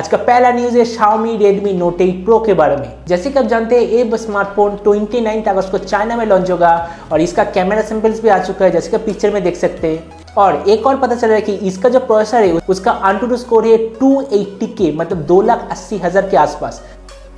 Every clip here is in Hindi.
आज का पहला न्यूज है Xiaomi Redmi Note 8 Pro के बारे में। जैसे कि आप जानते हैं ये स्मार्टफोन 29 अगस्त को चाइना में लॉन्च होगा और इसका कैमरा सैंपल्स भी आ चुका है, जैसे कि पिक्चर में देख सकते हैं। और एक और पता चल रहा है कि इसका जो प्रोसेसर है उसका अंतुtu स्कोर है 280K, मतलब 2,80,000 के आसपास।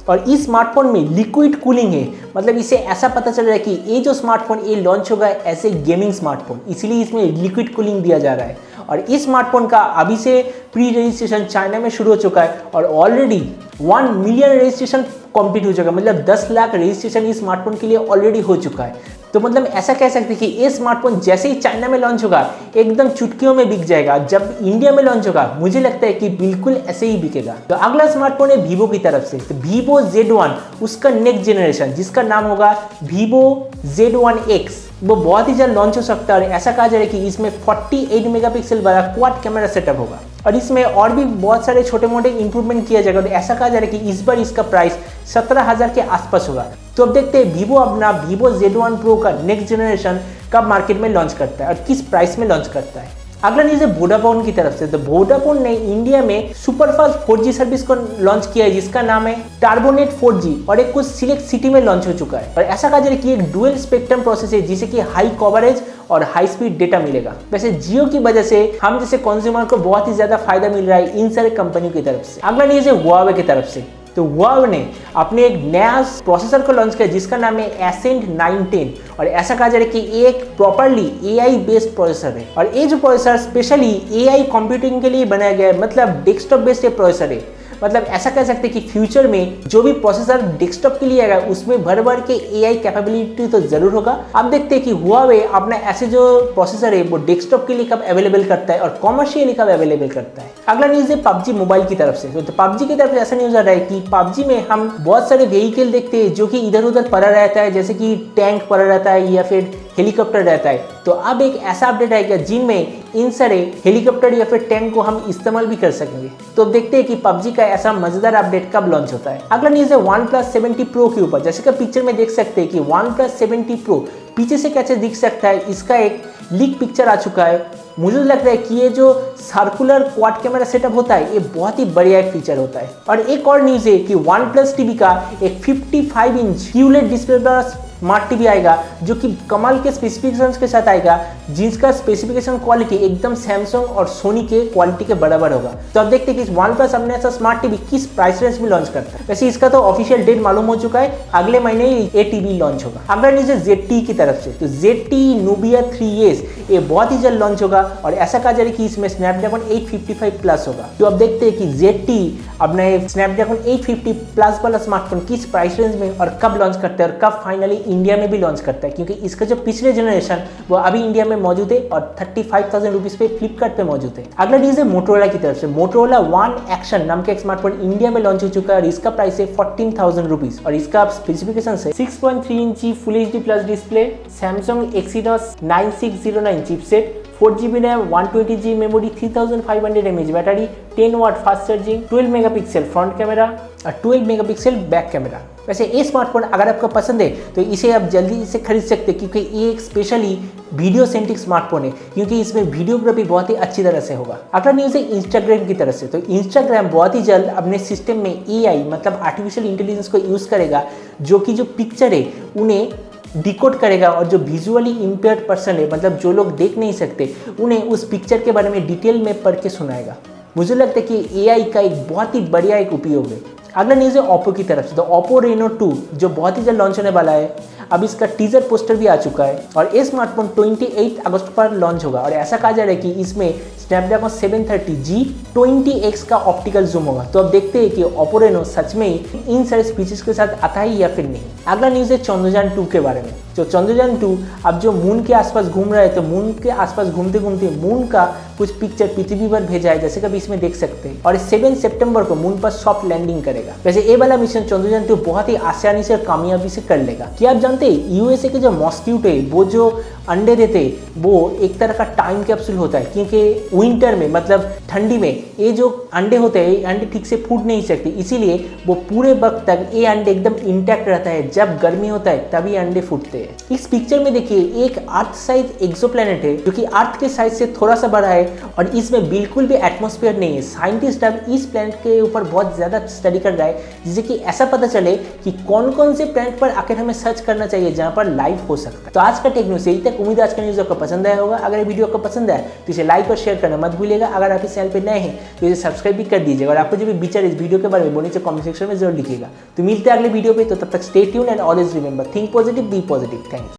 और इस स्मार्टफोन में लिक्विड कूलिंग है, मतलब इसे ऐसा पता चल रहा है कि ये जो स्मार्टफोन ये लॉन्च होगा एज ए गेमिंग स्मार्टफोन, इसीलिए इसमें लिक्विड कूलिंग दिया जा रहा है। और इस स्मार्टफोन का अभी से प्री रजिस्ट्रेशन चाइना में शुरू हो चुका है और ऑलरेडी 1 मिलियन रजिस्ट्रेशन कंप्लीट हो चुका है, मतलब 10 लाख रजिस्ट्रेशन इस स्मार्टफोन के लिए ऑलरेडी हो चुका है। तो मतलब ऐसा कह सकते हैं कि ये स्मार्टफोन जैसे ही चाइना में लॉन्च होगा एकदम चुटकियों में बिक जाएगा। जब इंडिया में लॉन्च होगा मुझे लगता है कि बिल्कुल ऐसे ही बिकेगा। तो अगला स्मार्टफोन है वीवो की तरफ से, तो वीवो Z1 उसका नेक्स्ट जनरेशन जिसका नाम होगा वीवो Z1X, वो बहुत ही जल्द लॉन्च हो सकता है। और ऐसा कहा जा रहा है कि इसमें 48 मेगापिक्सल वाला क्वाड कैमरा सेटअप होगा और इसमें और भी बहुत सारे छोटे मोटे इंप्रूवमेंट किया जाएगा। और ऐसा कहा जा रहा है कि इस बार इसका प्राइस 17,000 के आसपास होगा। तो अब देखते हैं वीवो अपना वीवो Z1 Pro का नेक्स्ट जनरेशन कब मार्केट में लॉन्च करता है और किस प्राइस में लॉन्च करता है। अगला न्यूज़ है वोडाफोन की तरफ से, तो वोडाफोन ने इंडिया में सुपरफास्ट 4G सर्विस को लॉन्च किया है जिसका नाम है टर्बोनेट 4G और एक कुछ सिलेक्ट सिटी में लॉन्च हो चुका है। और ऐसा कहा जा रहा है कि एक डुअल स्पेक्ट्रम प्रोसेस है जिसे कि हाई कवरेज और हाई स्पीड डेटा मिलेगा। वैसे जियो की वजह से हम जैसे कंज्यूमर को बहुत ही ज्यादा फायदा मिल रहा है इन सारे कंपनियों की तरफ से। अगला न्यूज़ है हुआवे की तरफ से, तो हुआवे ने अपने एक नया प्रोसेसर को लॉन्च किया जिसका नाम है Ascend 910 और ऐसा कहा जा रहा है कि एक प्रॉपरली AI बेस्ड प्रोसेसर है। और ये जो प्रोसेसर स्पेशली AI कंप्यूटिंग के लिए बनाया गया है, मतलब डेस्कटॉप बेस्ड प्रोसेसर है। मतलब ऐसा कह सकते हैं कि फ्यूचर में जो भी प्रोसेसर डेस्कटॉप के लिए आएगा उसमें भर भर के AI कैपेबिलिटी तो जरूर होगा। अब देखते हैं कि हुआवे अपना ऐसे जो प्रोसेसर है वो डेस्कटॉप के लिए कब अवेलेबल करता है और कॉमर्शियली कब अवेलेबल करता है। अगला न्यूज़ है PUBG मोबाइल की तरफ से, तो PUBG की तरफ से ऐसा न्यूज़ आ रहा है कि PUBG में हम बहुत सारे व्हीकल देखते हैं जो कि इधर उधर पड़ा रहता है, जैसे कि टैंक पड़ा रहता है या फिर हेलीकॉप्टर रहता है। तो अब एक ऐसा अपडेट आएगा जिनमें इन सारे हेलीकॉप्टर या फिर टैंक को हम इस्तेमाल भी कर सकेंगे। तो देखते हैं कि PUBG का ऐसा मजेदार अपडेट कब लॉन्च होता है। अगला न्यूज़ है OnePlus 70 Pro के ऊपर, जैसे कि पिक्चर में देख सकते हैं कि OnePlus 70 Pro पीछे से कैसे दिख सकता है, इसका एक लीक पिक्चर आ चुका है। मुझे लग रहा है कि ये जो सर्कुलर क्वाड कैमरा सेटअप होता है ये बहुत ही बढ़िया एक फीचर होता है। और एक और न्यूज़ है कि OnePlus टीवी का एक 55 इंच QLED डिस्प्ले वाला स्मार्ट टीवी आएगा जो कि कमाल के स्पेसिफिकेशंस के साथ आएगा, जिसका स्पेसिफिकेशन क्वालिटी एकदम सैमसंग और सोनी के क्वालिटी के बराबर होगा। तो अब देखते हैं कि OnePlus अपने ऐसा स्मार्ट टीवी किस प्राइस रेंज में लॉन्च करता है। वैसे इसका तो ऑफिशियल डेट मालूम हो चुका है, अगले महीने ये टीवी लॉन्च होगा। अगला न्यूज़ है ZTE की तरफ से, तो ZTE Nubia 3S ये बहुत ही जल्द लॉन्च होगा और ऐसा कहा जा रहा है कि इसमें स्नैपड्रैगन 855 प्लस होगा। तो अब देखते हैं कि ZTE अपना स्नैपड्रैगन 850 प्लस वाला स्मार्टफोन किस प्राइस रेंज में और कब लॉन्च करता है और कब फाइनली इंडिया में भी लॉन्च करता है, क्योंकि इसका जो पिछले जनरेशन वो अभी इंडिया में मौजूद है और 35,000 रुपीज पे फ्लिपकार्ट पे मौजूद है। अगला न्यूज़ है मोटोरोला की तरफ से, मोटोरोला वन एक्शन नाम का एक स्मार्टफोन इंडिया में लॉन्च हो चुका है और इसका प्राइस है 14,000 रुपीज और इसका स्पेसिफिकेशन है 6.3 इंची full HD plus display, Samsung Exynos 9609 chipset, 4GB RAM, 120G memory, 3500 mAh battery, 10 watt fast charging, 12 megapixel front camera और 12 मेगापिक्सल बैक कैमरा। वैसे ये स्मार्टफोन अगर आपको पसंद है तो इसे आप जल्दी से खरीद सकते हैं, क्योंकि ये एक स्पेशली वीडियो सेंट्रिक स्मार्टफोन है, क्योंकि इसमें वीडियोग्राफी बहुत ही अच्छी तरह से होगा। अगला न्यूज़ है इंस्टाग्राम की तरफ से, तो इंस्टाग्राम बहुत ही जल्द अपने सिस्टम में AI मतलब आर्टिफिशियल इंटेलिजेंस को यूज़ करेगा, जो कि जो पिक्चर है उन्हें डिकोड करेगा और जो विजुअली इम्पेयर्ड पर्सन है, मतलब जो लोग देख नहीं सकते, उन्हें उस पिक्चर के बारे में डिटेल में पढ़ के सुनाएगा। मुझे लगता है कि AI का एक बहुत ही बढ़िया एक उपयोग है। अगला न्यूज़ है ओप्पो की तरफ से, तो Oppo Reno 2 जो बहुत ही जल्द लॉन्च होने वाला है, अब इसका टीजर पोस्टर भी आ चुका है और ये स्मार्टफोन 28 अगस्त पर लॉन्च होगा और ऐसा कहा जा रहा है कि इसमें स्नैपड्रैगन 730G 20x का ऑप्टिकल जूम होगा। तो अब देखते हैं कि Oppo Reno सच में इन सारे फीचर्स के साथ आता है या फिर नहीं। अगला न्यूज़ है चंद्रयान 2 के बारे में, जो चंद्रयान 2 अब जो मून के आसपास घूम रहा है, तो मून के आसपास घूमते घूमते मून का कुछ पिक्चर पृथ्वी पर भेजा है, जैसे कभी इसमें देख सकते हैं। और 7 सितंबर को मून पर सॉफ्ट लैंडिंग करेगा। वैसे ये वाला मिशन चंद्रयान 2 बहुत ही आसानी से और कामयाबी से कर लेगा। क्या आप जानते हैं USA के जो मॉस्क्यूटो है वो जो अंडे देते वो एक तरह का टाइम कैप्सूल होता है, क्योंकि विंटर में मतलब ठंडी में ये जो अंडे होते हैं ये अंडे ठीक से फूट नहीं सकते, इसीलिए वो पूरे वक्त तक ये अंडे एकदम इंटैक्ट रहता है। जब गर्मी होता है तभी अंडे फूटते हैं। इस पिक्चर में देखिए एक अर्थ साइज एक्सोप्लैनेट है जो कि अर्थ के साइज से थोड़ा सा बड़ा है और इसमें बिल्कुल भी एटमॉस्फेयर नहीं है। साइंटिस्ट अब इस प्लैनेट के ऊपर बहुत ज़्यादा स्टडी कर रहा है जिससे कि ऐसा पता चले कि कौन कौन से प्लैनेट पर आखिर हमें सर्च करना चाहिए जहाँ पर लाइफ हो सकता है। तो आज का टेक न्यूज़ यही तक। उम्मीद आज का न्यूज़ आपको पसंद आया होगा। अगर ये वीडियो आपको पसंद आया तो इसे लाइक और शेयर करना मत भूलिएगा। अगर आप इस चैनल पर नए हैं तो इसे सब्सक्राइब भी कर दीजिएगा और आपको जो भी विचार इस वीडियो के बारे में बोलने से कमेंट सेक्शन में जरूर लिखिएगा। तो मिलते हैं अगले वीडियो पे, तो तब तक stay tuned and always remember think positive, be positive. Thanks.